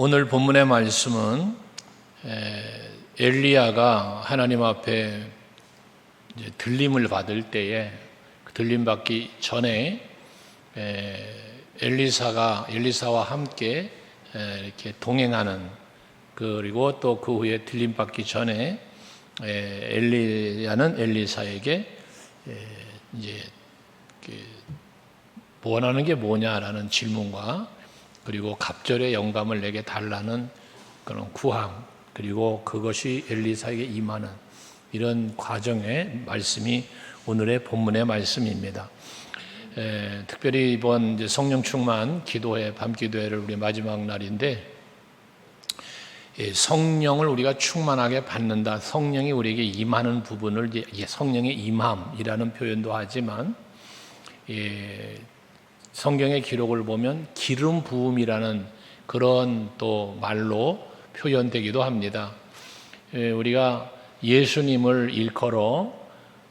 오늘 본문의 말씀은 엘리야가 하나님 앞에 들림을 받을 때에 들림 받기 전에 엘리사와 함께 이렇게 동행하는, 그리고 또 그 후에 들림 받기 전에 엘리야는 엘리사에게 이제 원하는 게 뭐냐라는 질문과, 그리고 갑절의 영감을 내게 달라는 그런 구함, 그리고 그것이 엘리사에게 임하는 이런 과정의 말씀이 오늘의 본문의 말씀입니다. 특별히 이번 이제 성령 충만 기도회, 밤기도회를 우리 마지막 날인데, 성령을 우리가 충만하게 받는다, 성령이 우리에게 임하는 부분을 성령의 임함이라는 표현도 하지만, 성경의 기록을 보면 기름 부음이라는 그런 또 말로 표현되기도 합니다. 우리가 예수님을 일컬어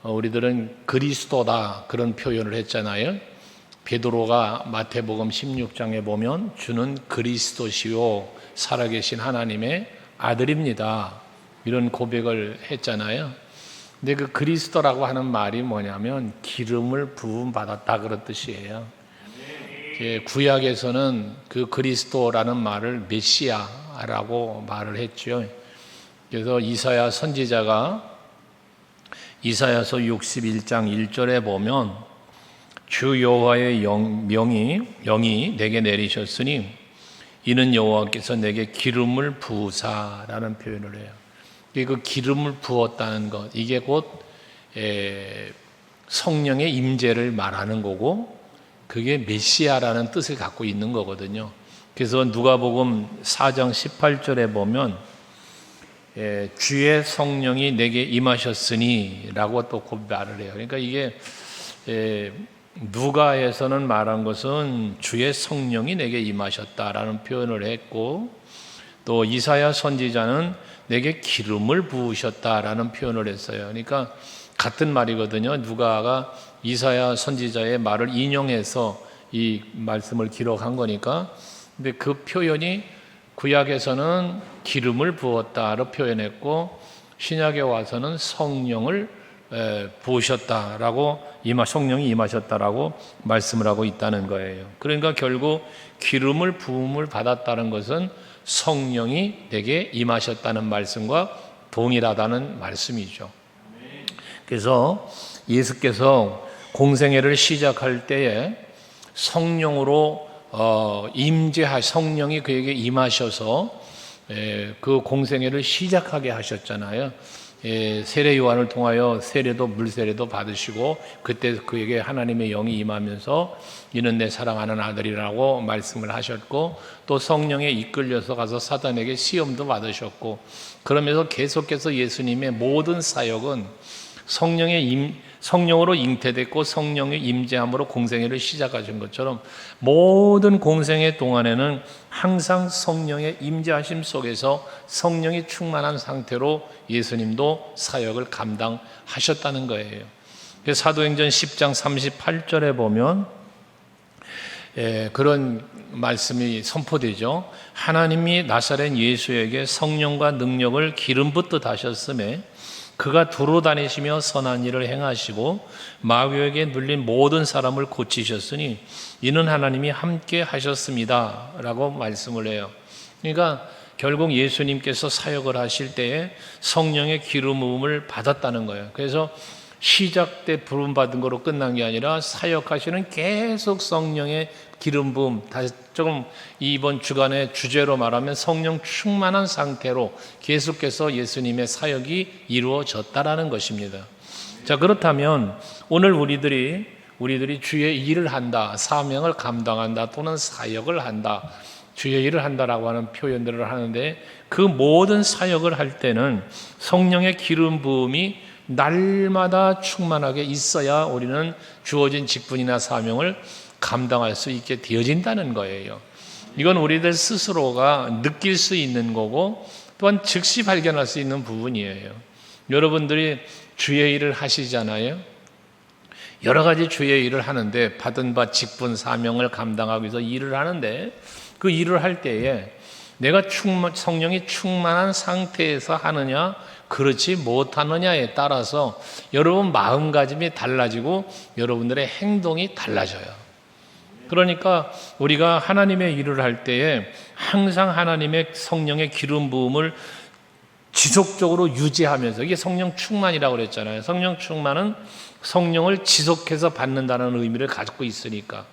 우리들은 그리스도다 그런 표현을 했잖아요. 베드로가 마태복음 16장에 보면 주는 그리스도시요 살아계신 하나님의 아들입니다, 이런 고백을 했잖아요. 근데 그 그리스도라고 하는 말이 뭐냐면 기름을 부음 받았다 그런 뜻이에요. 구약에서는 그 그리스도라는 말을 메시아라고 말을 했죠. 그래서 이사야 선지자가 이사야서 61장 1절에 보면 주 여호와의 영이 내게 내리셨으니 이는 여호와께서 내게 기름을 부으사라는 표현을 해요. 그 기름을 부었다는 것, 이게 곧 성령의 임재를 말하는 거고, 그게 메시아라는 뜻을 갖고 있는 거거든요. 그래서 누가복음 4장 18절에 보면 주의 성령이 내게 임하셨으니 라고 또 말을 해요. 그러니까 이게 누가에서는 말한 것은 주의 성령이 내게 임하셨다라는 표현을 했고, 또 이사야 선지자는 내게 기름을 부으셨다라는 표현을 했어요. 그러니까 같은 말이거든요. 누가가 이사야 선지자의 말을 인용해서 이 말씀을 기록한 거니까. 근데 그 표현이 구약에서는 기름을 부었다로 표현했고, 신약에 와서는 성령을 부으셨다라고, 성령이 임하셨다라고 말씀을 하고 있다는 거예요. 그러니까 결국 기름을 부음을 받았다는 것은 성령이 내게 임하셨다는 말씀과 동일하다는 말씀이죠. 그래서 예수께서 공생애를 시작할 때에 성령으로 성령이 그에게 임하셔서 그 공생애를 시작하게 하셨잖아요. 세례 요한을 통하여 물세례도 받으시고, 그때 그에게 하나님의 영이 임하면서 이는 내 사랑하는 아들이라고 말씀을 하셨고, 또 성령에 이끌려서 가서 사단에게 시험도 받으셨고, 그러면서 계속해서 예수님의 모든 사역은 성령으로 잉태됐고 성령의 임재함으로 공생애를 시작하신 것처럼 모든 공생애 동안에는 항상 성령의 임재하심 속에서 성령이 충만한 상태로 예수님도 사역을 감당하셨다는 거예요. 사도행전 10장 38절에 보면 그런 말씀이 선포되죠. 하나님이 나사렛 예수에게 성령과 능력을 기름 붓듯 하셨음에 그가 두루 다니시며 선한 일을 행하시고 마귀에게 눌린 모든 사람을 고치셨으니 이는 하나님이 함께 하셨습니다 라고 말씀을 해요. 그러니까 결국 예수님께서 사역을 하실 때에 성령의 기름 부음을 받았다는 거예요. 그래서 시작 때 부름 받은 거로 끝난 게 아니라 사역하시는 계속 성령의 기름 부음, 다시 조금 이번 주간의 주제로 말하면 성령 충만한 상태로 계속해서 예수님의 사역이 이루어졌다라는 것입니다. 자, 그렇다면 오늘 우리들이 주의 일을 한다, 사명을 감당한다, 또는 사역을 한다, 주의 일을 한다라고 하는 표현들을 하는데, 그 모든 사역을 할 때는 성령의 기름 부음이 날마다 충만하게 있어야 우리는 주어진 직분이나 사명을 감당할 수 있게 되어진다는 거예요. 이건 우리들 스스로가 느낄 수 있는 거고, 또한 즉시 발견할 수 있는 부분이에요. 여러분들이 주의 일을 하시잖아요. 여러 가지 주의 일을 하는데, 받은 바 직분 사명을 감당하기 위해서 일을 하는데, 그 일을 할 때에 내가 성령이 충만한 상태에서 하느냐 그렇지 못하느냐에 따라서 여러분 마음가짐이 달라지고 여러분들의 행동이 달라져요. 그러니까 우리가 하나님의 일을 할 때에 항상 하나님의 성령의 기름 부음을 지속적으로 유지하면서, 이게 성령 충만이라고 그랬잖아요. 성령 충만은 성령을 지속해서 받는다는 의미를 가지고 있으니까,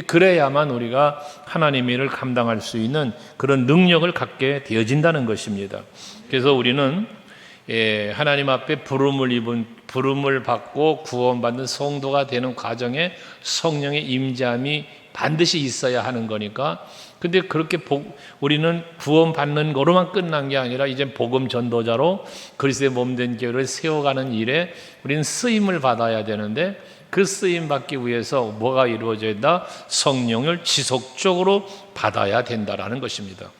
그래야만 우리가 하나님의 일을 감당할 수 있는 그런 능력을 갖게 되어진다는 것입니다. 그래서 우리는 하나님 앞에 부름을 받고 구원받는 성도가 되는 과정에 성령의 임재함이 반드시 있어야 하는 거니까. 근데 그렇게 우리는 구원받는 거로만 끝난 게 아니라 이제 복음 전도자로 그리스도의 몸된 교회를 세워가는 일에 우리는 쓰임을 받아야 되는데, 그 쓰임 받기 위해서 뭐가 이루어져야 된다? 성령을 지속적으로 받아야 된다라는 것입니다.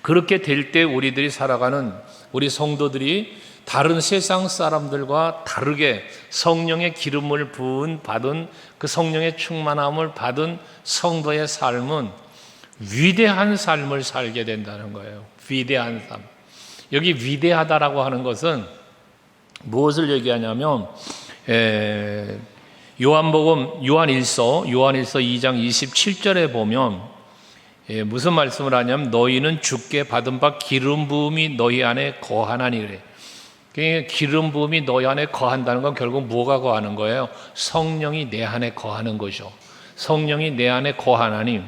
그렇게 될 때 우리들이 살아가는, 우리 성도들이 다른 세상 사람들과 다르게 성령의 기름을 받은 그 성령의 충만함을 받은 성도의 삶은 위대한 삶을 살게 된다는 거예요. 위대한 삶. 여기 위대하다라고 하는 것은 무엇을 얘기하냐면, 요한일서 2장 27절에 보면 무슨 말씀을 하냐면, 너희는 주께 받은 바 기름 부음이 너희 안에 거하나니 그래. 그러니까 기름 부음이 너희 안에 거한다는 건 결국 뭐가 거하는 거예요? 성령이 내 안에 거하는 거죠. 성령이 내 안에 거하나니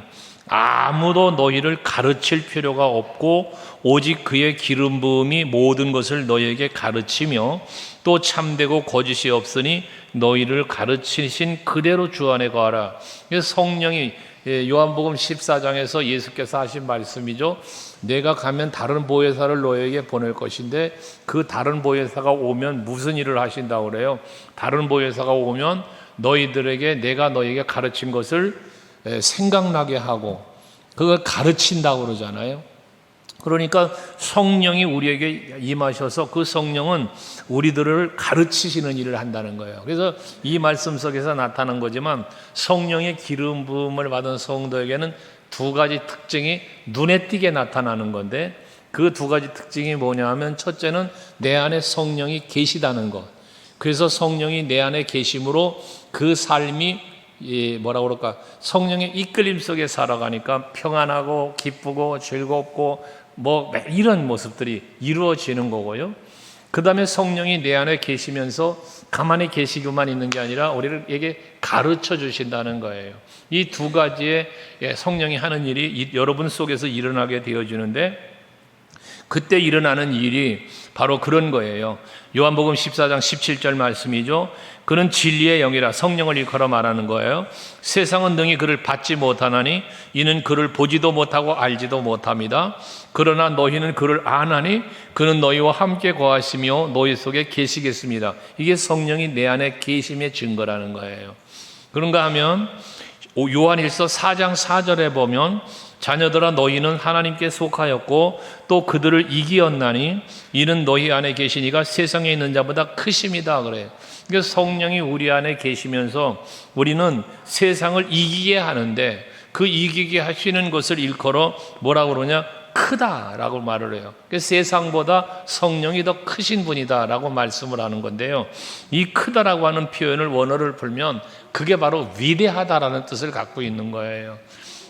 아무도 너희를 가르칠 필요가 없고 오직 그의 기름 부음이 모든 것을 너희에게 가르치며 또 참되고 거짓이 없으니 너희를 가르치신 그대로 주 안에 거하라. 성령이, 요한복음 14장에서 예수께서 하신 말씀이죠. 내가 가면 다른 보혜사를 너희에게 보낼 것인데 그 다른 보혜사가 오면 무슨 일을 하신다고 그래요? 다른 보혜사가 오면 너희들에게 내가 너희에게 가르친 것을 생각나게 하고 그걸 가르친다고 그러잖아요. 그러니까 성령이 우리에게 임하셔서 그 성령은 우리들을 가르치시는 일을 한다는 거예요. 그래서 이 말씀 속에서 나타난 거지만, 성령의 기름 부음을 받은 성도에게는 두 가지 특징이 눈에 띄게 나타나는 건데, 그 두 가지 특징이 뭐냐 하면, 첫째는 내 안에 성령이 계시다는 것. 그래서 성령이 내 안에 계심으로 그 삶이 뭐라고 그럴까, 성령의 이끌림 속에 살아가니까 평안하고 기쁘고 즐겁고 뭐 이런 모습들이 이루어지는 거고요. 그 다음에 성령이 내 안에 계시면서 가만히 계시고만 있는 게 아니라 우리에게 가르쳐 주신다는 거예요. 이 두 가지의 성령이 하는 일이 여러분 속에서 일어나게 되어지는데, 그때 일어나는 일이 바로 그런 거예요. 요한복음 14장 17절 말씀이죠. 그는 진리의 영이라, 성령을 일컬어 말하는 거예요. 세상은 능히 그를 받지 못하나니 이는 그를 보지도 못하고 알지도 못합니다. 그러나 너희는 그를 아나니 그는 너희와 함께 거하시며 너희 속에 계시겠습니다. 이게 성령이 내 안에 계심의 증거라는 거예요. 그런가 하면 요한일서 4장 4절에 보면, 자녀들아 너희는 하나님께 속하였고 또 그들을 이기었나니 이는 너희 안에 계시니가 세상에 있는 자보다 크심이다 그래요. 그러니까 성령이 우리 안에 계시면서 우리는 세상을 이기게 하는데, 그 이기게 하시는 것을 일컬어 뭐라고 그러냐, 크다라고 말을 해요. 그러니까 세상보다 성령이 더 크신 분이다라고 말씀을 하는 건데요. 이 크다라고 하는 표현을 원어를 풀면 그게 바로 위대하다라는 뜻을 갖고 있는 거예요.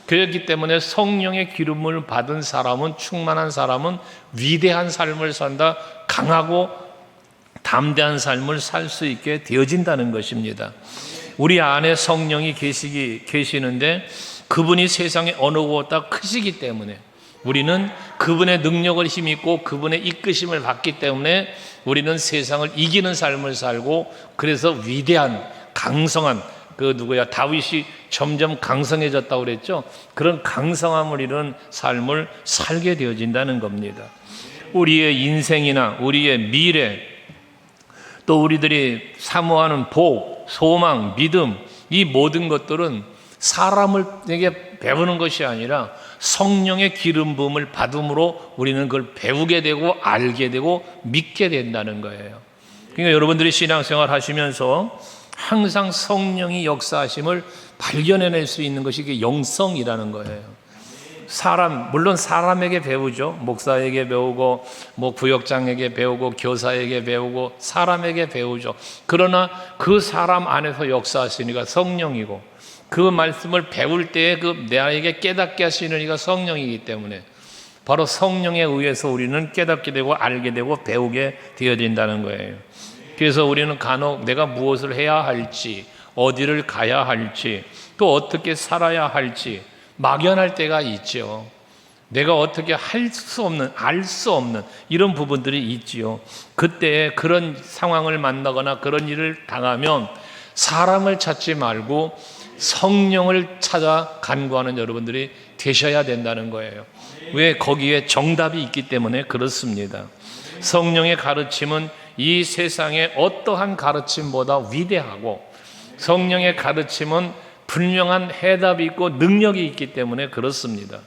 그렇기 때문에 성령의 기름을 받은 사람은, 충만한 사람은 위대한 삶을 산다, 강하고 담대한 삶을 살 수 있게 되어진다는 것입니다. 우리 안에 성령이 계시는데 그분이 세상의 어느 곳보다 크시기 때문에 우리는 그분의 능력을 힘입고 그분의 이끄심을 받기 때문에 우리는 세상을 이기는 삶을 살고, 그래서 위대한 강성한 다윗이 점점 강성해졌다고 그랬죠. 그런 강성함을 이룬 삶을 살게 되어진다는 겁니다. 우리의 인생이나 우리의 미래, 또 우리들이 사모하는 복, 소망, 믿음, 이 모든 것들은 사람에게 배우는 것이 아니라 성령의 기름 부음을 받음으로 우리는 그걸 배우게 되고 알게 되고 믿게 된다는 거예요. 그러니까 여러분들이 신앙생활 하시면서 항상 성령이 역사하심을 발견해낼 수 있는 것이 이게 영성이라는 거예요. 물론 사람에게 배우죠. 목사에게 배우고, 구역장에게 배우고, 교사에게 배우고, 사람에게 배우죠. 그러나 그 사람 안에서 역사하시니까 성령이고, 그 말씀을 배울 때에 나에게 깨닫게 하시는 이가 성령이기 때문에 바로 성령에 의해서 우리는 깨닫게 되고 알게 되고 배우게 되어진다는 거예요. 그래서 우리는 간혹 내가 무엇을 해야 할지, 어디를 가야 할지, 또 어떻게 살아야 할지 막연할 때가 있죠. 내가 어떻게 할 수 없는, 알 수 없는 이런 부분들이 있지요. 그때 그런 상황을 만나거나 그런 일을 당하면 사람을 찾지 말고 성령을 찾아 간구하는 여러분들이 되셔야 된다는 거예요. 왜? 거기에 정답이 있기 때문에 그렇습니다. 성령의 가르침은 이 세상의 어떠한 가르침보다 위대하고, 성령의 가르침은 분명한 해답이 있고 능력이 있기 때문에 그렇습니다.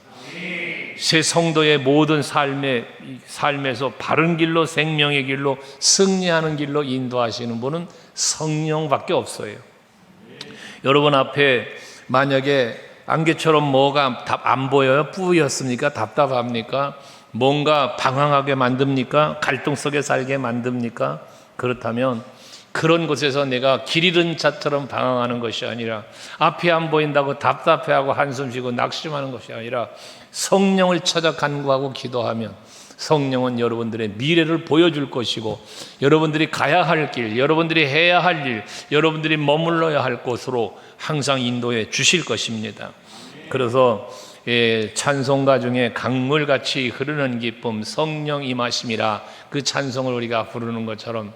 새 성도의 모든 삶에서 바른 길로, 생명의 길로, 승리하는 길로 인도하시는 분은 성령밖에 없어요. 여러분 앞에 만약에 안개처럼 뭐가 안 보여요? 뿌였습니까? 답답합니까? 뭔가 방황하게 만듭니까? 갈등 속에 살게 만듭니까? 그렇다면 그런 곳에서 내가 길 잃은 자처럼 방황하는 것이 아니라, 앞이 안 보인다고 답답해하고 한숨 쉬고 낙심하는 것이 아니라 성령을 찾아 간구하고 기도하면 성령은 여러분들의 미래를 보여줄 것이고, 여러분들이 가야 할 길, 여러분들이 해야 할 일, 여러분들이 머물러야 할 곳으로 항상 인도해 주실 것입니다. 그래서 찬송가 중에 강물같이 흐르는 기쁨, 성령 임하심이라, 그 찬송을 우리가 부르는 것처럼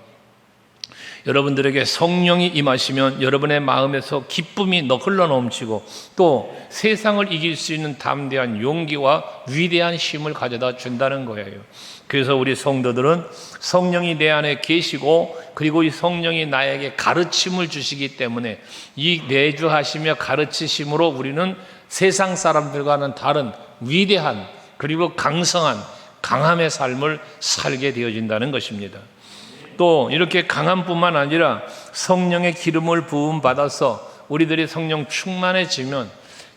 여러분들에게 성령이 임하시면 여러분의 마음에서 기쁨이 흘러넘치고, 또 세상을 이길 수 있는 담대한 용기와 위대한 힘을 가져다 준다는 거예요. 그래서 우리 성도들은 성령이 내 안에 계시고, 그리고 이 성령이 나에게 가르침을 주시기 때문에 이 내주하시며 가르치심으로 우리는 세상 사람들과는 다른 위대한, 그리고 강성한, 강함의 삶을 살게 되어진다는 것입니다. 또 이렇게 강함뿐만 아니라 성령의 기름을 부음 받아서 우리들이 성령 충만해지면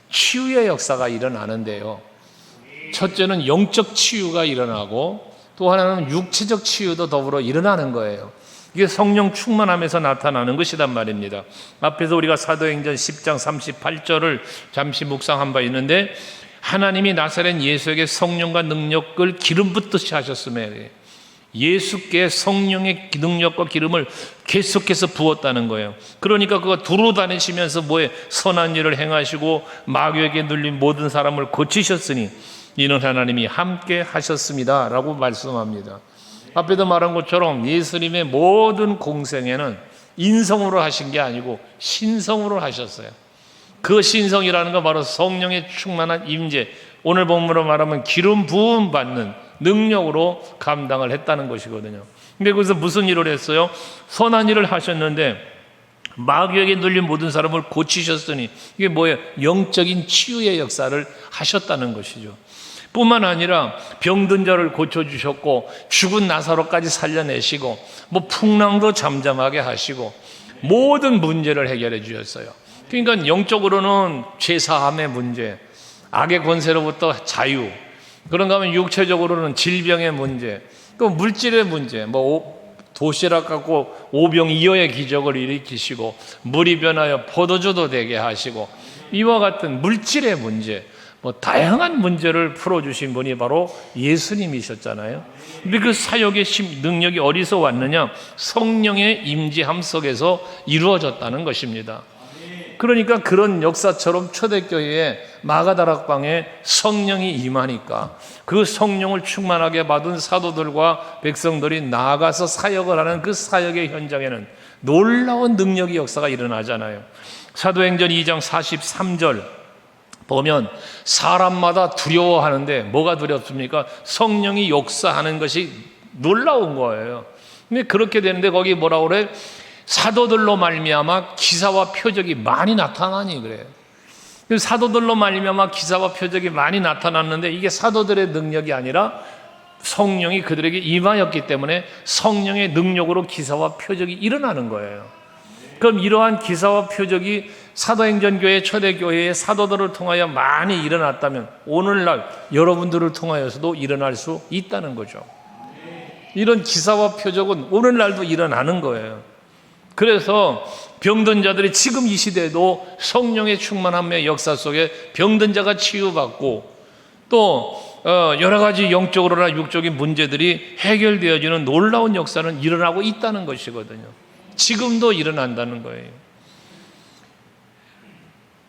치유의 역사가 일어나는데요. 첫째는 영적 치유가 일어나고, 또 하나는 육체적 치유도 더불어 일어나는 거예요. 이게 성령 충만함에서 나타나는 것이란 말입니다. 앞에서 우리가 사도행전 10장 38절을 잠시 묵상한 바 있는데, 하나님이 나사렛 예수에게 성령과 능력을 기름 붓듯이 하셨음에, 예수께 성령의 능력과 기름을 계속해서 부었다는 거예요. 그러니까 그가 두루 다니시면서 선한 일을 행하시고 마귀에게 눌린 모든 사람을 고치셨으니 이는 하나님이 함께 하셨습니다 라고 말씀합니다. 앞에도 말한 것처럼 예수님의 모든 공생애는 인성으로 하신 게 아니고 신성으로 하셨어요. 그 신성이라는 건 바로 성령의 충만한 임재, 오늘 본문으로 말하면 기름 부음 받는 능력으로 감당을 했다는 것이거든요. 근데 거기서 무슨 일을 했어요? 선한 일을 하셨는데 마귀에게 눌린 모든 사람을 고치셨으니, 이게 뭐예요? 영적인 치유의 역사를 하셨다는 것이죠. 뿐만 아니라 병든 자를 고쳐주셨고, 죽은 나사로까지 살려내시고, 풍랑도 잠잠하게 하시고, 모든 문제를 해결해 주셨어요. 그러니까 영적으로는 죄사함의 문제, 악의 권세로부터 자유, 그런가 하면 육체적으로는 질병의 문제, 또 물질의 문제, 도시락 갖고 오병이어의 기적을 일으키시고, 물이 변하여 포도주도 되게 하시고, 이와 같은 물질의 문제, 다양한 문제를 풀어주신 분이 바로 예수님이셨잖아요. 근데 그 사역의 능력이 어디서 왔느냐? 성령의 임재함 속에서 이루어졌다는 것입니다. 그러니까 그런 역사처럼 초대교회에 마가다락방에 성령이 임하니까 그 성령을 충만하게 받은 사도들과 백성들이 나아가서 사역을 하는 그 사역의 현장에는 놀라운 능력의 역사가 일어나잖아요. 사도행전 2장 43절 보면 사람마다 두려워하는데, 뭐가 두렵습니까? 성령이 역사하는 것이 놀라운 거예요. 근데 그렇게 되는데 거기 뭐라고 그래? 사도들로 말미암아 기사와 표적이 많이 나타나니 그래요. 사도들로 말미암아 기사와 표적이 많이 나타났는데, 이게 사도들의 능력이 아니라 성령이 그들에게 임하였기 때문에 성령의 능력으로 기사와 표적이 일어나는 거예요. 그럼 이러한 기사와 표적이 사도행전교회 초대교회의 사도들을 통하여 많이 일어났다면 오늘날 여러분들을 통하여서도 일어날 수 있다는 거죠. 이런 기사와 표적은 오늘날도 일어나는 거예요. 그래서 병든 자들이 지금 이 시대에도 성령의 충만함의 역사 속에 병든 자가 치유받고 또 여러 가지 영적으로나 육적인 문제들이 해결되어지는 놀라운 역사는 일어나고 있다는 것이거든요. 지금도 일어난다는 거예요.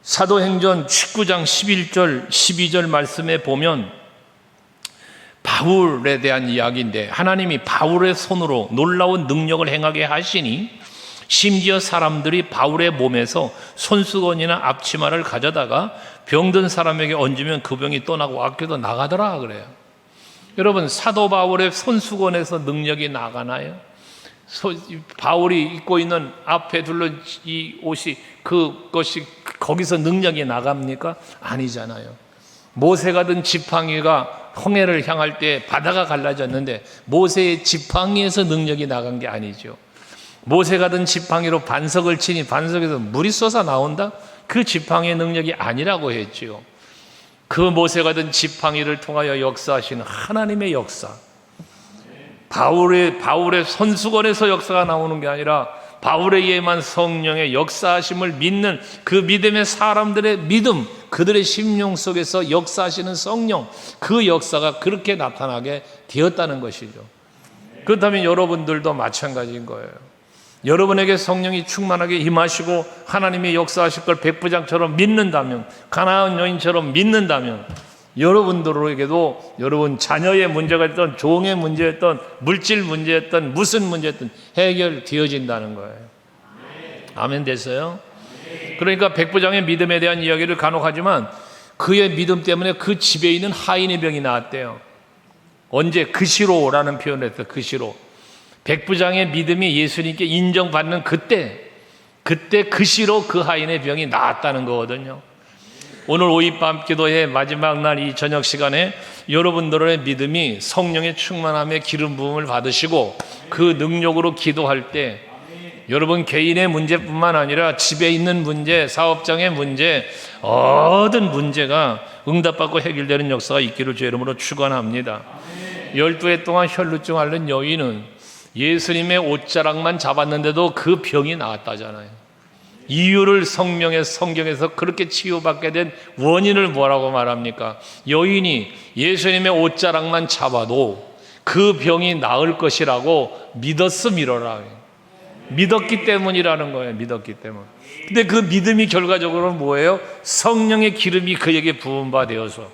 사도행전 19장 11절 12절 말씀에 보면 바울에 대한 이야기인데 하나님이 바울의 손으로 놀라운 능력을 행하게 하시니 심지어 사람들이 바울의 몸에서 손수건이나 앞치마를 가져다가 병든 사람에게 얹으면 그 병이 떠나고 악귀도 나가더라 그래요. 여러분, 사도 바울의 손수건에서 능력이 나가나요? 바울이 입고 있는 앞에 둘른 이 옷이 그것이 거기서 능력이 나갑니까? 아니잖아요. 모세가 든 지팡이가 홍해를 향할 때 바다가 갈라졌는데 모세의 지팡이에서 능력이 나간 게 아니죠. 모세가 든 지팡이로 반석을 치니 반석에서 물이 쏟아 나온다? 그 지팡이의 능력이 아니라고 했지요. 그 모세가 든 지팡이를 통하여 역사하시는 하나님의 역사, 바울의 손수건에서 역사가 나오는 게 아니라 바울에게만 성령의 역사하심을 믿는 그 믿음의 사람들의 믿음, 그들의 심령 속에서 역사하시는 성령, 그 역사가 그렇게 나타나게 되었다는 것이죠. 그렇다면 여러분들도 마찬가지인 거예요. 여러분에게 성령이 충만하게 임하시고 하나님의 역사하실 걸 백부장처럼 믿는다면, 가나안 여인처럼 믿는다면 여러분들에게도 여러분 자녀의 문제가 있던 종의 문제였던 물질 문제였던 무슨 문제였던 해결되어진다는 거예요. 아멘 됐어요? 그러니까 백부장의 믿음에 대한 이야기를 간혹 하지만 그의 믿음 때문에 그 집에 있는 하인의 병이 나았대요. 언제? 그시로라는 표현을 했어요. 그시로. 백부장의 믿음이 예수님께 인정받는 그때 그시로 그 하인의 병이 나았다는 거거든요. 오늘 5.2 밤기도회 마지막 날 이 저녁 시간에 여러분들의 믿음이 성령의 충만함의 기름 부음을 받으시고 그 능력으로 기도할 때 여러분 개인의 문제뿐만 아니라 집에 있는 문제, 사업장의 문제, 모든 문제가 응답받고 해결되는 역사가 있기를 주의 이름으로 축원합니다. 12해 동안 혈루증 앓는 여인은 예수님의 옷자락만 잡았는데도 그 병이 나았다잖아요. 이유를 성경에서 그렇게 치유받게 된 원인을 뭐라고 말합니까? 여인이 예수님의 옷자락만 잡아도 그 병이 나을 것이라고 믿었음이로라. 믿었기 때문이라는 거예요. 믿었기 때문. 근데 그 믿음이 결과적으로 뭐예요? 성령의 기름이 그에게 부음바 되어서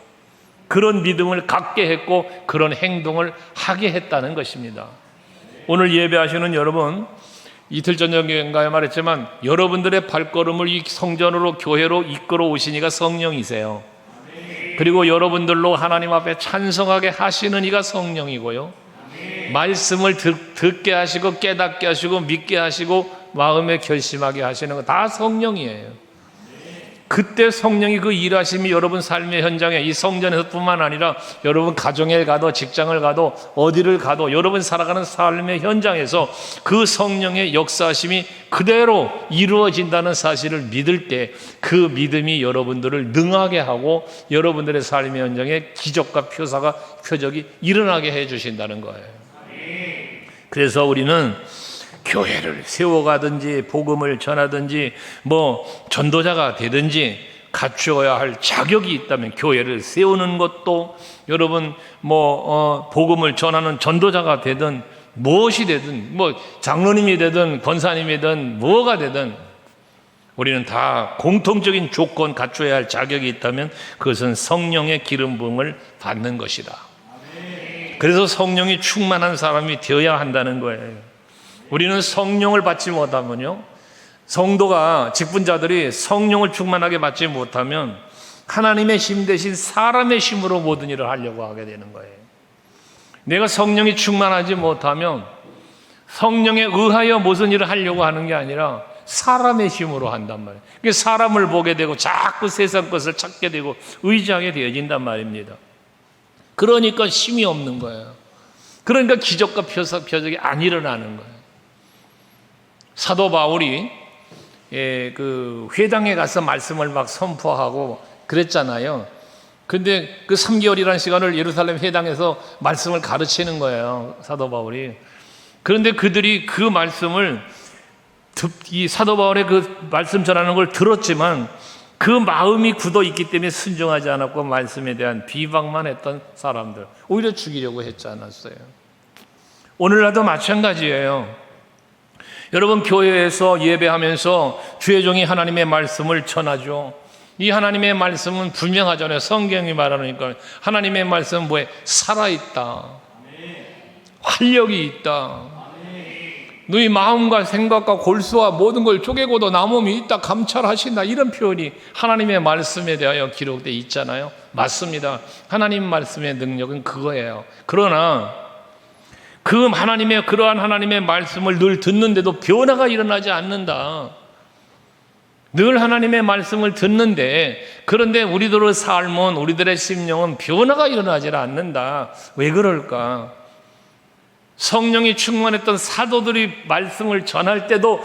그런 믿음을 갖게 했고 그런 행동을 하게 했다는 것입니다. 오늘 예배하시는 여러분, 이틀 전인가에 말했지만 여러분들의 발걸음을 이 성전으로 교회로 이끌어 오시니가 성령이세요. 그리고 여러분들로 하나님 앞에 찬송하게 하시는 이가 성령이고요. 말씀을 듣게 하시고 깨닫게 하시고 믿게 하시고 마음에 결심하게 하시는 거 다 성령이에요. 그때 성령이 그 일하심이 여러분 삶의 현장에 이 성전에서 뿐만 아니라 여러분 가정에 가도 직장을 가도 어디를 가도 여러분 살아가는 삶의 현장에서 그 성령의 역사하심이 그대로 이루어진다는 사실을 믿을 때 그 믿음이 여러분들을 능하게 하고 여러분들의 삶의 현장에 기적과 표적이 일어나게 해 주신다는 거예요. 그래서 우리는 교회를 세워가든지 복음을 전하든지 전도자가 되든지 갖추어야 할 자격이 있다면 교회를 세우는 것도 여러분 복음을 전하는 전도자가 되든 무엇이 되든 장로님이 되든 권사님이든 뭐가 되든 우리는 다 공통적인 조건 갖추어야 할 자격이 있다면 그것은 성령의 기름 부음을 받는 것이다. 그래서 성령이 충만한 사람이 되어야 한다는 거예요. 우리는 성령을 받지 못하면요, 성도가 직분자들이 성령을 충만하게 받지 못하면 하나님의 힘 대신 사람의 힘으로 모든 일을 하려고 하게 되는 거예요. 내가 성령이 충만하지 못하면 성령에 의하여 무슨 일을 하려고 하는 게 아니라 사람의 힘으로 한단 말이에요. 그래서 사람을 보게 되고 자꾸 세상 것을 찾게 되고 의지하게 되어진단 말입니다. 그러니까 힘이 없는 거예요. 그러니까 기적과 표적이 안 일어나는 거예요. 사도 바울이 그 회당에 가서 말씀을 막 선포하고 그랬잖아요. 근데 그 3개월이라는 시간을 예루살렘 회당에서 말씀을 가르치는 거예요, 사도 바울이. 그런데 그들이 그 말씀을 이 사도 바울의 그 말씀 전하는 걸 들었지만 그 마음이 굳어 있기 때문에 순종하지 않았고 말씀에 대한 비방만 했던 사람들, 오히려 죽이려고 했지 않았어요. 오늘날도 마찬가지예요. 여러분, 교회에서 예배하면서 주의 종이 하나님의 말씀을 전하죠. 이 하나님의 말씀은 분명하잖아요. 성경이 말하니까 하나님의 말씀은 뭐에 살아있다, 활력이 있다, 너희 마음과 생각과 골수와 모든 걸 쪼개고도 남음이 있다, 감찰하신다, 이런 표현이 하나님의 말씀에 대하여 기록되어 있잖아요. 맞습니다. 하나님 말씀의 능력은 그거예요. 그러나 그 하나님의, 그러한 하나님의 말씀을 늘 듣는데도 변화가 일어나지 않는다. 늘 하나님의 말씀을 듣는데, 그런데 우리들의 삶은, 우리들의 심령은 변화가 일어나지 않는다. 왜 그럴까? 성령이 충만했던 사도들이 말씀을 전할 때도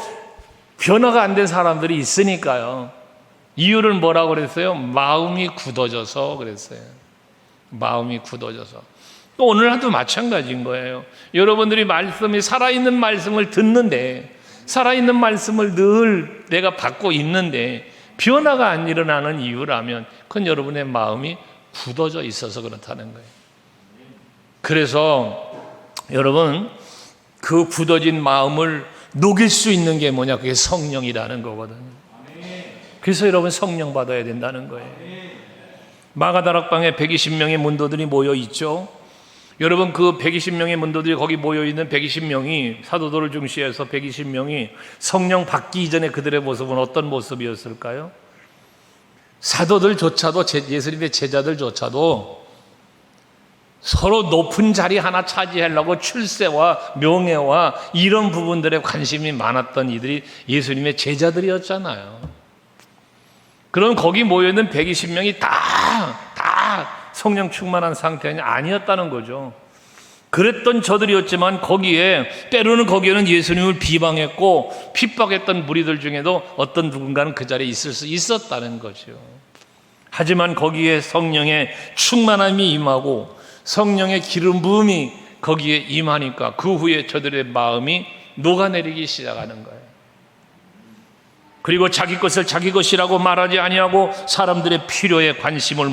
변화가 안 된 사람들이 있으니까요. 이유를 뭐라고 그랬어요? 마음이 굳어져서 그랬어요. 마음이 굳어져서. 또 오늘날도 마찬가지인 거예요. 여러분들이 말씀이, 살아있는 말씀을 듣는데, 살아있는 말씀을 늘 내가 받고 있는데 변화가 안 일어나는 이유라면 그건 여러분의 마음이 굳어져 있어서 그렇다는 거예요. 그래서 여러분, 그 굳어진 마음을 녹일 수 있는 게 뭐냐? 그게 성령이라는 거거든요. 그래서 여러분, 성령 받아야 된다는 거예요. 마가다락방에 120명의 문도들이 모여 있죠. 여러분, 그 120명의 문도들이 거기 모여 있는 120명이, 사도들을 중시해서 120명이 성령 받기 이전에 그들의 모습은 어떤 모습이었을까요? 사도들조차도, 예수님의 제자들조차도 서로 높은 자리 하나 차지하려고 출세와 명예와 이런 부분들에 관심이 많았던 이들이 예수님의 제자들이었잖아요. 그럼 거기 모여있는 120명이 다 성령 충만한 상태가 아니었다는 거죠. 그랬던 저들이었지만 때로는 거기에는 예수님을 비방했고 핍박했던 무리들 중에도 어떤 누군가는 그 자리에 있을 수 있었다는 거죠. 하지만 거기에 성령의 충만함이 임하고 성령의 기름 부음이 거기에 임하니까 그 후에 저들의 마음이 녹아내리기 시작하는 거예요. 그리고 자기 것을 자기 것이라고 말하지 아니하고 사람들의 필요에 관심을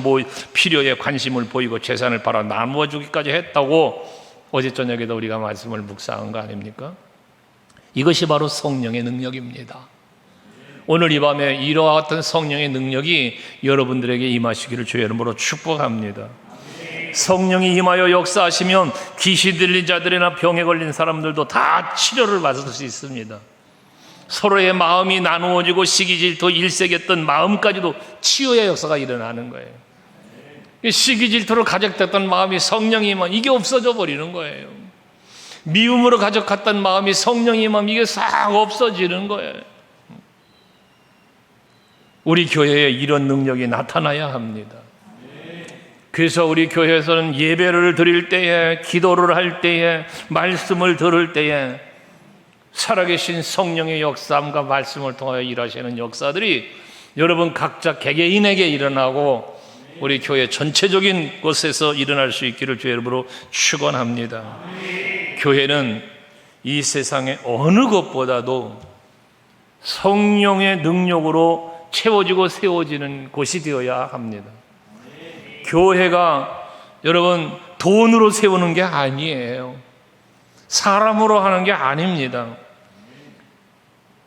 보이고 재산을 팔아 나누어 주기까지 했다고 어제 저녁에도 우리가 말씀을 묵상한 거 아닙니까? 이것이 바로 성령의 능력입니다. 오늘 이 밤에 이와 같은 성령의 능력이 여러분들에게 임하시기를 주의 이름으로 축복합니다. 성령이 임하여 역사하시면 귀신 들린 자들이나 병에 걸린 사람들도 다 치료를 받을 수 있습니다. 서로의 마음이 나누어지고 시기 질투 일색했던 마음까지도 치유의 역사가 일어나는 거예요. 시기 질투로 가졌던 마음이 성령이 임하면 이게 없어져 버리는 거예요. 미움으로 가져갔던 마음이 성령이 임하면 이게 싹 없어지는 거예요. 우리 교회에 이런 능력이 나타나야 합니다. 그래서 우리 교회에서는 예배를 드릴 때에, 기도를 할 때에, 말씀을 들을 때에 살아계신 성령의 역사함과 말씀을 통하여 일하시는 역사들이 여러분 각자 개개인에게 일어나고 우리 교회 전체적인 곳에서 일어날 수 있기를 주의 이름으로 축원합니다. 교회는 이 세상의 어느 것보다도 성령의 능력으로 채워지고 세워지는 곳이 되어야 합니다. 교회가 여러분 돈으로 세우는 게 아니에요. 사람으로 하는 게 아닙니다.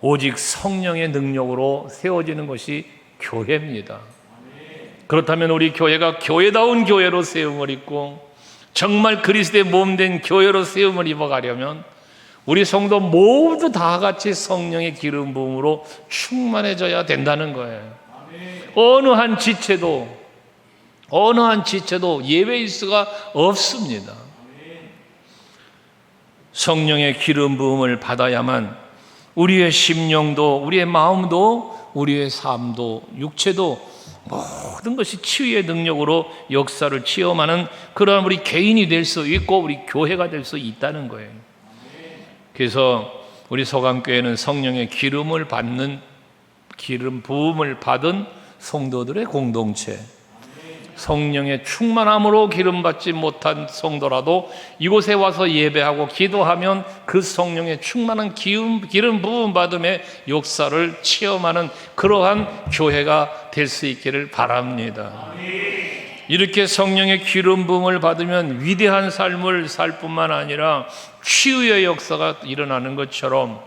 오직 성령의 능력으로 세워지는 것이 교회입니다. 그렇다면 우리 교회가 교회다운 교회로 세움을 입고 정말 그리스도의 몸된 교회로 세움을 입어가려면 우리 성도 모두 다 같이 성령의 기름 부음으로 충만해져야 된다는 거예요. 어느 한 지체도 예외일 수가 없습니다. 성령의 기름 부음을 받아야만 우리의 심령도, 우리의 마음도, 우리의 삶도, 육체도 모든 것이 치유의 능력으로 역사를 체험하는 그러한 우리 개인이 될 수 있고 우리 교회가 될 수 있다는 거예요. 그래서 우리 소감교회는 성령의 기름을 받는 기름 부음을 받은 성도들의 공동체, 성령의 충만함으로 기름 받지 못한 성도라도 이곳에 와서 예배하고 기도하면 그 성령의 충만한 기름 부음 받음의 역사를 체험하는 그러한 교회가 될 수 있기를 바랍니다. 이렇게 성령의 기름 부음을 받으면 위대한 삶을 살 뿐만 아니라 치유의 역사가 일어나는 것처럼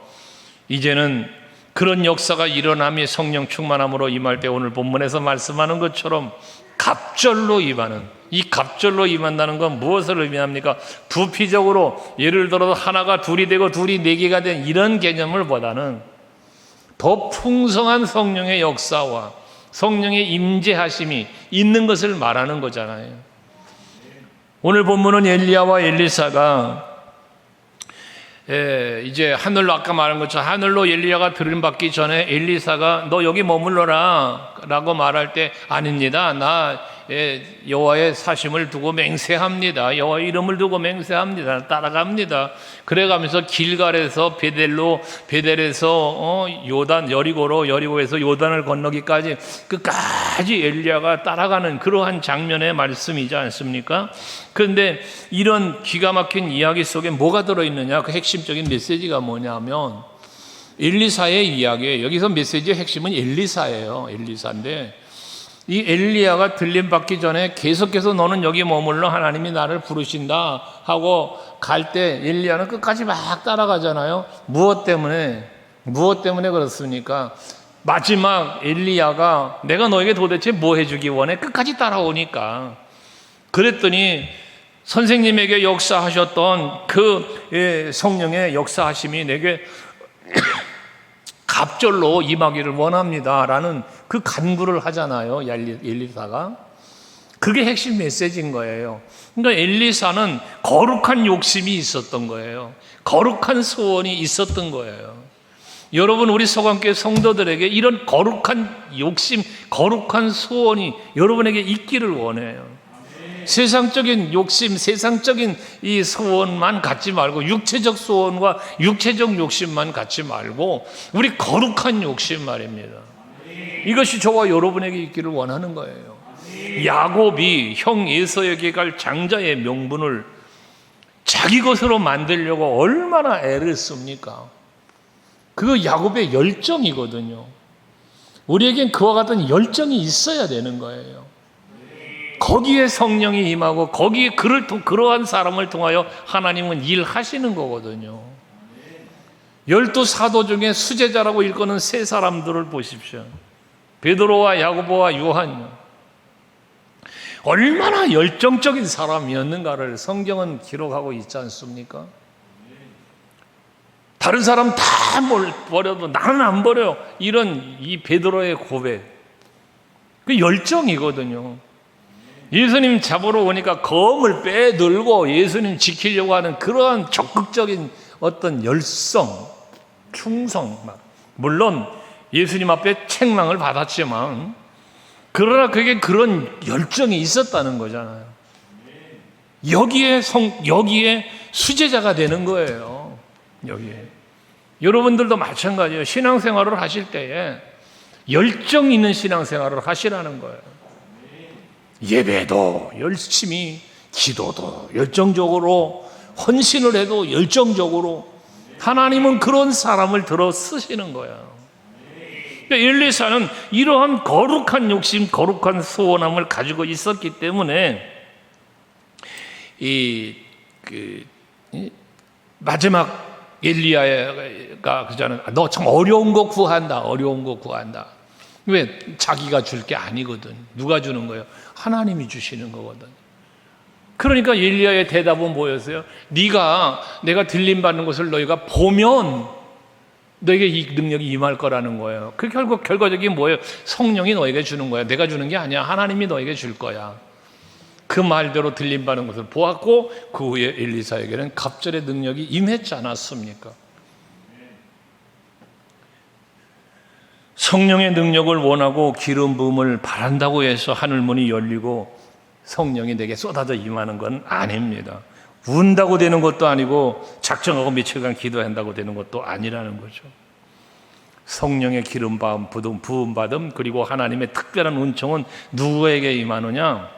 이제는 그런 역사가 일어남이 성령 충만함으로 임할 때 오늘 본문에서 말씀하는 것처럼 갑절로 임하는, 이 갑절로 임한다는 건 무엇을 의미합니까? 부피적으로 예를 들어서 하나가 둘이 되고 둘이 네 개가 된 이런 개념을 보다는 더 풍성한 성령의 역사와 성령의 임재하심이 있는 것을 말하는 거잖아요. 오늘 본문은 엘리야와 엘리사가 이제 하늘로, 아까 말한 것처럼 하늘로 엘리야가 들림받기 전에 엘리사가 너 여기 머물러라 라고 말할 때 아닙니다, 나 여호와의 사심을 두고 맹세합니다, 여호와의 이름을 두고 맹세합니다, 따라갑니다. 그래가면서 길갈에서 베델에서 요단, 여리고에서 요단을 건너기까지 끝까지 엘리야가 따라가는 그러한 장면의 말씀이지 않습니까? 그런데 이런 기가 막힌 이야기 속에 뭐가 들어있느냐, 그 핵심적인 메시지가 뭐냐면 엘리사의 이야기예요. 여기서 메시지의 핵심은 엘리사예요. 엘리사인데 이 엘리야가 들림받기 전에 계속해서 너는 여기 머물러, 하나님이 나를 부르신다 하고 갈 때 엘리야는 끝까지 막 따라가잖아요. 무엇 때문에 그렇습니까? 마지막 엘리야가 내가 너에게 도대체 뭐 해주기 원해? 끝까지 따라오니까. 그랬더니 선생님에게 역사하셨던 그 성령의 역사하심이 내게 갑절로 임하기를 원합니다 라는 그 간구를 하잖아요, 엘리사가. 그게 핵심 메시지인 거예요. 그러니까 엘리사는 거룩한 욕심이 있었던 거예요. 거룩한 소원이 있었던 거예요. 여러분, 우리 서강교회 성도들에게 이런 거룩한 욕심, 거룩한 소원이 여러분에게 있기를 원해요. 세상적인 욕심, 세상적인 이 소원만 갖지 말고, 육체적 소원과 육체적 욕심만 갖지 말고 우리 거룩한 욕심 말입니다. 이것이 저와 여러분에게 있기를 원하는 거예요. 야곱이 형 에서에게 갈 장자의 명분을 자기 것으로 만들려고 얼마나 애를 씁니까? 그거 야곱의 열정이거든요. 우리에겐 그와 같은 열정이 있어야 되는 거예요. 거기에 성령이 임하고 거기에 그러한 사람을 통하여 하나님은 일하시는 거거든요. 12사도 중에 수제자라고 일컫는 세 사람들을 보십시오. 베드로와 야고보와 요한, 얼마나 열정적인 사람이었는가를 성경은 기록하고 있지 않습니까? 다른 사람 다 버려도 나는 안 버려요, 이런 이 베드로의 고백, 그 열정이거든요. 예수님 잡으러 오니까 검을 빼들고 예수님 지키려고 하는 그러한 적극적인 어떤 열성, 충성, 물론 예수님 앞에 책망을 받았지만 그러나 그게 그런 열정이 있었다는 거잖아요. 여기에 수제자가 되는 거예요. 여기에 여러분들도 마찬가지예요. 신앙생활을 하실 때에 열정 있는 신앙생활을 하시라는 거예요. 예배도 열심히, 기도도 열정적으로, 헌신을 해도 열정적으로. 하나님은 그런 사람을 들어 쓰시는 거예요. 엘리사는 이러한 거룩한 욕심, 거룩한 소원함을 가지고 있었기 때문에 마지막 엘리야가 그자는 너 참 어려운 거 구한다, 어려운 거 구한다. 왜? 자기가 줄 게 아니거든. 누가 주는 거예요? 하나님이 주시는 거거든. 그러니까 엘리야의 대답은 뭐였어요? 내가 들림받는 것을 너희가 보면 너에게 이 능력이 임할 거라는 거예요. 그 결과적인 뭐예요? 성령이 너에게 주는 거야. 내가 주는 게 아니야. 하나님이 너에게 줄 거야. 그 말대로 들림받는 것을 보았고 그 후에 엘리사에게는 갑절의 능력이 임했지 않았습니까? 성령의 능력을 원하고 기름 부음을 바란다고 해서 하늘문이 열리고 성령이 내게 쏟아져 임하는 건 아닙니다. 운다고 되는 것도 아니고 작정하고 며칠간 기도한다고 되는 것도 아니라는 거죠. 성령의 기름 부음 받음, 그리고 하나님의 특별한 은총은 누구에게 임하느냐?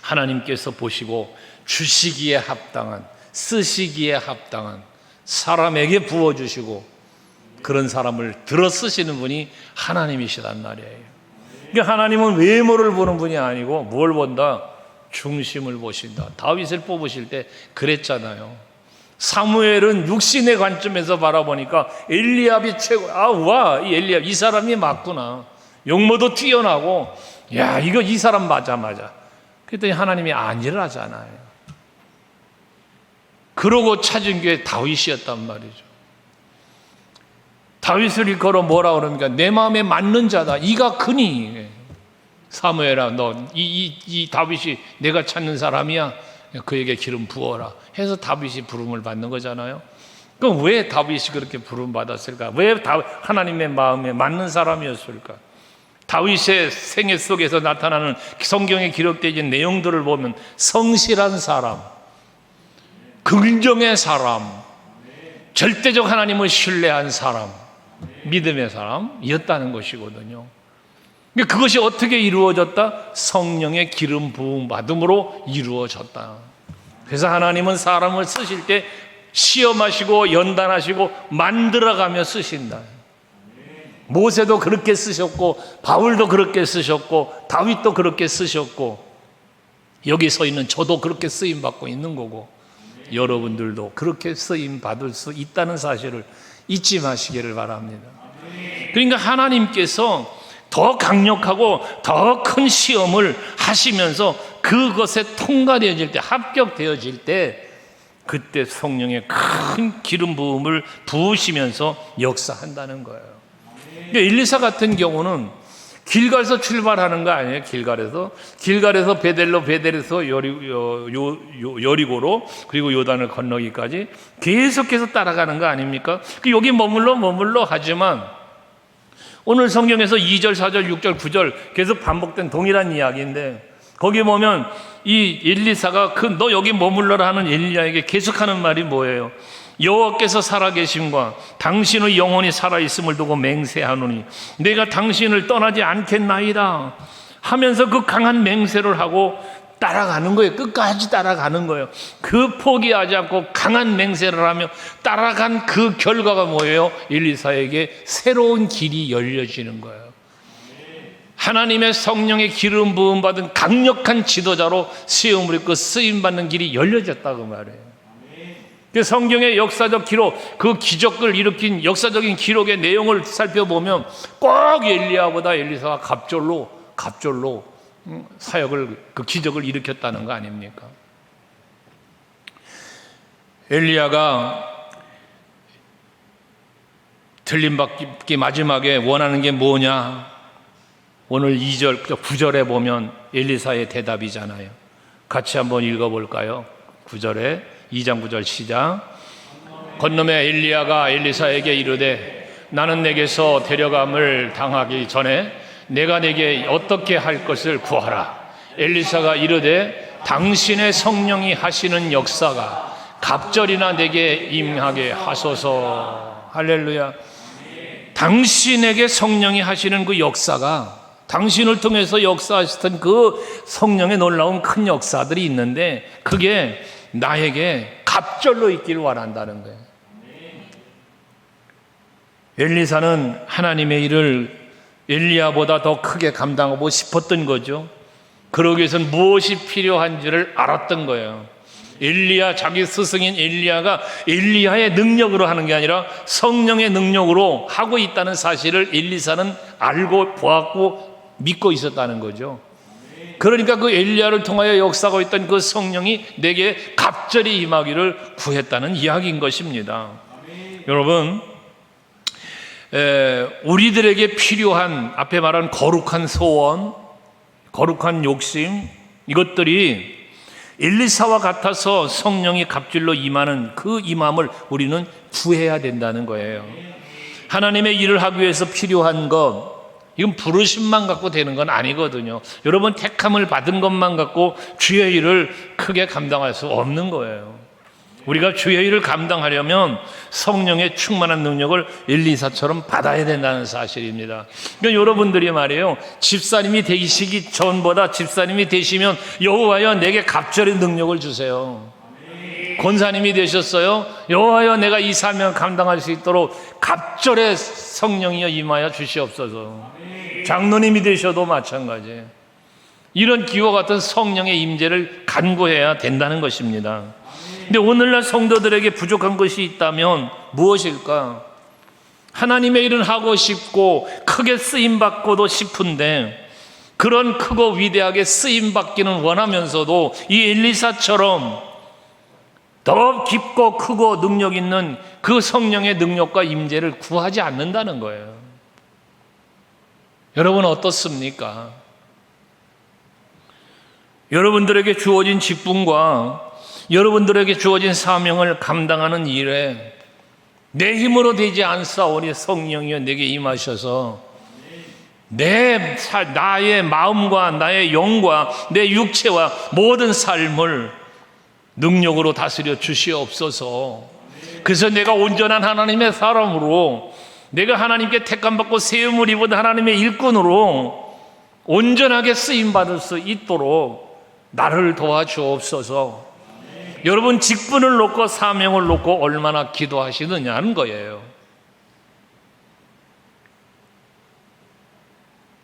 하나님께서 보시고 주시기에 합당한, 쓰시기에 합당한 사람에게 부어주시고 그런 사람을 들어 쓰시는 분이 하나님이시단 말이에요. 그러니까 하나님은 외모를 보는 분이 아니고 뭘 본다? 중심을 보신다. 다윗을 뽑으실 때 그랬잖아요. 사무엘은 육신의 관점에서 바라보니까 엘리압이 최고. 이 엘리압, 이 사람이 맞구나. 용모도 뛰어나고, 이거 이 사람 맞아. 그랬더니 하나님이 아니라잖아요. 그러고 찾은 게 다윗이었단 말이죠. 다윗을 일컬어 뭐라 그럽니까? 내 마음에 맞는 자다. 이가 크니. 사무엘아, 너 이 다윗이 내가 찾는 사람이야. 그에게 기름 부어라 해서 다윗이 부름을 받는 거잖아요. 그럼 왜 다윗이 그렇게 부름 받았을까? 왜 하나님의 마음에 맞는 사람이었을까? 다윗의 생애 속에서 나타나는 성경에 기록되어 내용들을 보면 성실한 사람, 긍정의 사람, 절대적 하나님을 신뢰한 사람, 믿음의 사람이었다는 것이거든요. 그것이 어떻게 이루어졌다? 성령의 기름 부음 받음으로 이루어졌다. 그래서 하나님은 사람을 쓰실 때 시험하시고 연단하시고 만들어가며 쓰신다. 모세도 그렇게 쓰셨고, 바울도 그렇게 쓰셨고, 다윗도 그렇게 쓰셨고, 여기 서 있는 저도 그렇게 쓰임 받고 있는 거고, 여러분들도 그렇게 쓰임 받을 수 있다는 사실을 잊지 마시기를 바랍니다. 그러니까 하나님께서 더 강력하고 더 큰 시험을 하시면서 그것에 통과되어질 때, 합격되어질 때, 그때 성령의 큰 기름 부음을 부으시면서 역사한다는 거예요. 엘리사 같은 경우는 길갈에서 출발하는 거 아니에요. 길갈에서 베델에서 여리고로, 그리고 요단을 건너기까지 계속해서 따라가는 거 아닙니까? 여기 머물러 하지만 오늘 성경에서 2절, 4절, 6절, 9절 계속 반복된 동일한 이야기인데, 거기 보면 이 엘리사가 너 여기 머물러라 하는 엘리야에게 계속하는 말이 뭐예요? 여호와께서 살아계심과 당신의 영혼이 살아있음을 두고 맹세하노니 내가 당신을 떠나지 않겠나이다 하면서 그 강한 맹세를 하고 따라가는 거예요. 끝까지 따라가는 거예요. 그 포기하지 않고 강한 맹세를 하며 따라간 그 결과가 뭐예요? 엘리사에게 새로운 길이 열려지는 거예요. 하나님의 성령의 기름 부음 받은 강력한 지도자로 시험을 입고 쓰임받는 길이 열려졌다고 말해요. 성경의 역사적 기록, 그 기적을 일으킨 역사적인 기록의 내용을 살펴보면 꼭 엘리야보다 엘리사가 갑절로 사역을, 그 기적을 일으켰다는 거 아닙니까? 엘리야가 틀림받기 마지막에 원하는 게 뭐냐? 오늘 2절, 9절에 보면 엘리사의 대답이잖아요. 같이 한번 읽어볼까요? 9절에 2장 9절 시작. 건너매 엘리야가 엘리사에게 이르되 나는 내게서 데려감을 당하기 전에 내가 내게 어떻게 할 것을 구하라. 엘리사가 이르되 당신의 성령이 하시는 역사가 갑절이나 내게 임하게 하소서. 할렐루야. 당신에게 성령이 하시는 그 역사가, 당신을 통해서 역사하시던 그 성령의 놀라운 큰 역사들이 있는데 그게 나에게 갑절로 있기를 원한다는 거예요. 엘리사는 하나님의 일을 엘리야보다 더 크게 감당하고 싶었던 거죠. 그러기 위해서는 무엇이 필요한지를 알았던 거예요. 엘리야, 자기 스승인 엘리야가 엘리야의 능력으로 하는 게 아니라 성령의 능력으로 하고 있다는 사실을 엘리사는 알고 보았고 믿고 있었다는 거죠. 그러니까 그 엘리야를 통하여 역사하고 있던 그 성령이 내게 갑절이 임하기를 구했다는 이야기인 것입니다. 여러분, 우리들에게 필요한 앞에 말한 거룩한 소원, 거룩한 욕심, 이것들이 엘리사와 같아서 성령이 갑절로 임하는 그 임함을 우리는 구해야 된다는 거예요. 하나님의 일을 하기 위해서 필요한 것, 이건 부르심만 갖고 되는 건 아니거든요. 여러분, 택함을 받은 것만 갖고 주의 일을 크게 감당할 수 없는 거예요. 우리가 주의 일을 감당하려면 성령의 충만한 능력을 엘리사처럼 받아야 된다는 사실입니다. 그러니까 여러분들이 말이에요, 집사님이 되시기 전보다 집사님이 되시면 여호와여 내게 갑절의 능력을 주세요. 권사님이 되셨어요. 여호와여 내가 이 사명을 감당할 수 있도록 갑절의 성령이여 임하여 주시옵소서. 장로님이 되셔도 마찬가지예요. 이런 기와 같은 성령의 임재를 간구해야 된다는 것입니다. 근데 오늘날 성도들에게 부족한 것이 있다면 무엇일까? 하나님의 일은 하고 싶고 크게 쓰임받고도 싶은데 그런 크고 위대하게 쓰임받기는 원하면서도 이 엘리사처럼 더 깊고 크고 능력 있는 그 성령의 능력과 임재를 구하지 않는다는 거예요. 여러분 어떻습니까? 여러분들에게 주어진 직분과 여러분들에게 주어진 사명을 감당하는 일에 내 힘으로 되지 않사오니 성령이여 내게 임하셔서 나의 마음과 나의 영과 내 육체와 모든 삶을 능력으로 다스려 주시옵소서. 그래서 내가 온전한 하나님의 사람으로, 내가 하나님께 택함받고 세움을 입은 하나님의 일꾼으로 온전하게 쓰임받을 수 있도록 나를 도와주옵소서. 여러분 직분을 놓고 사명을 놓고 얼마나 기도하시느냐는 거예요.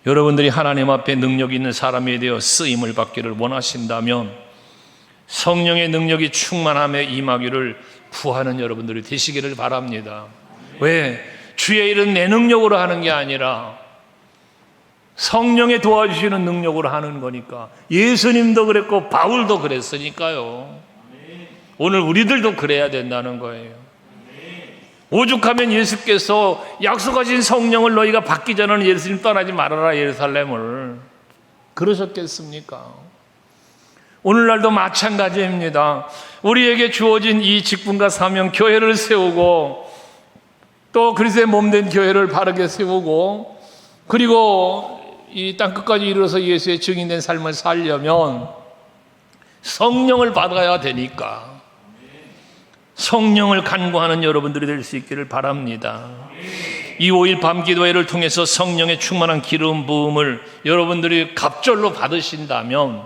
여러분들이 하나님 앞에 능력 있는 사람이 되어 쓰임을 받기를 원하신다면 성령의 능력이 충만함에 임하기를 구하는 여러분들이 되시기를 바랍니다. 왜? 주의 일은 내 능력으로 하는 게 아니라 성령의 도와주시는 능력으로 하는 거니까. 예수님도 그랬고 바울도 그랬으니까요. 오늘 우리들도 그래야 된다는 거예요. 오죽하면 예수께서 약속하신 성령을 너희가 받기 전에는 예수님 떠나지 말아라 예루살렘을 그러셨겠습니까? 오늘날도 마찬가지입니다. 우리에게 주어진 이 직분과 사명, 교회를 세우고 또 그리스도의 몸된 교회를 바르게 세우고 그리고 이 땅끝까지 이르러서 예수의 증인된 삶을 살려면 성령을 받아야 되니까 성령을 간구하는 여러분들이 될 수 있기를 바랍니다. 이 5일 밤기도회를 통해서 성령의 충만한 기름 부음을 여러분들이 갑절로 받으신다면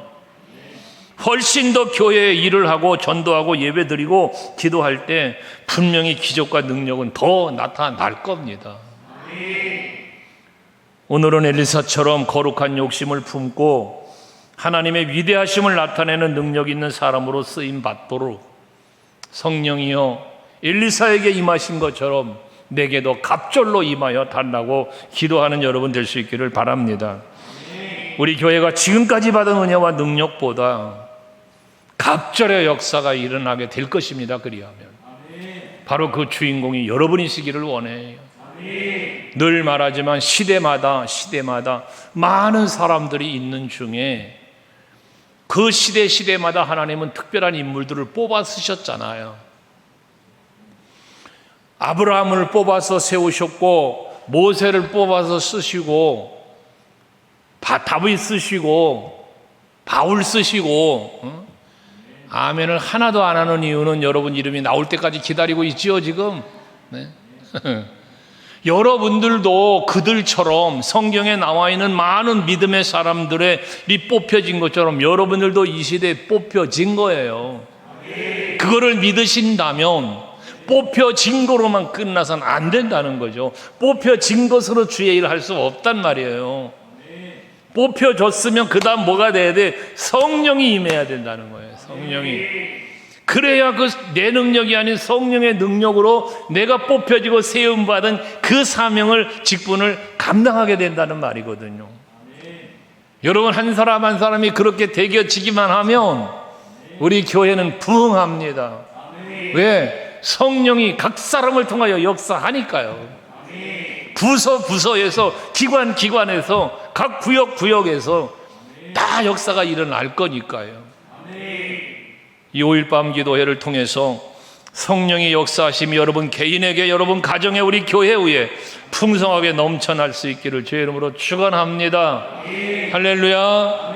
훨씬 더 교회에 일을 하고 전도하고 예배드리고 기도할 때 분명히 기적과 능력은 더 나타날 겁니다. 오늘은 엘리사처럼 거룩한 욕심을 품고 하나님의 위대하심을 나타내는 능력 있는 사람으로 쓰임받도록 성령이여 엘리사에게 임하신 것처럼 내게도 갑절로 임하여 달라고 기도하는 여러분 될 수 있기를 바랍니다. 우리 교회가 지금까지 받은 은혜와 능력보다 갑절의 역사가 일어나게 될 것입니다. 그리하면 바로 그 주인공이 여러분이시기를 원해요. 늘 말하지만 시대마다 많은 사람들이 있는 중에 그 시대마다 하나님은 특별한 인물들을 뽑아 쓰셨잖아요. 아브라함을 뽑아서 세우셨고 모세를 뽑아서 쓰시고 다윗 쓰시고 바울 쓰시고 아멘을 하나도 안 하는 이유는 여러분 이름이 나올 때까지 기다리고 있지요 지금. 네. 여러분들도 그들처럼 성경에 나와 있는 많은 믿음의 사람들이 뽑혀진 것처럼 여러분들도 이 시대에 뽑혀진 거예요. 그거를 믿으신다면 뽑혀진 거로만 끝나서는 안 된다는 거죠. 뽑혀진 것으로 주의 일을 할 수 없단 말이에요. 뽑혀졌으면 그 다음 뭐가 돼야 돼? 성령이 임해야 된다는 거예요. 성령이. 그래야 그 내 능력이 아닌 성령의 능력으로 내가 뽑혀지고 세움받은 그 사명을, 직분을 감당하게 된다는 말이거든요. 여러분 한 사람 한 사람이 그렇게 되겨지기만 하면 우리 교회는 부흥합니다. 왜? 성령이 각 사람을 통하여 역사하니까요. 부서에서 기관에서 각 구역에서 다 역사가 일어날 거니까요. 이 5일 밤 기도회를 통해서 성령의 역사하심이 여러분 개인에게, 여러분 가정에, 우리 교회 위에 풍성하게 넘쳐날 수 있기를 주의 이름으로 축원합니다. 할렐루야.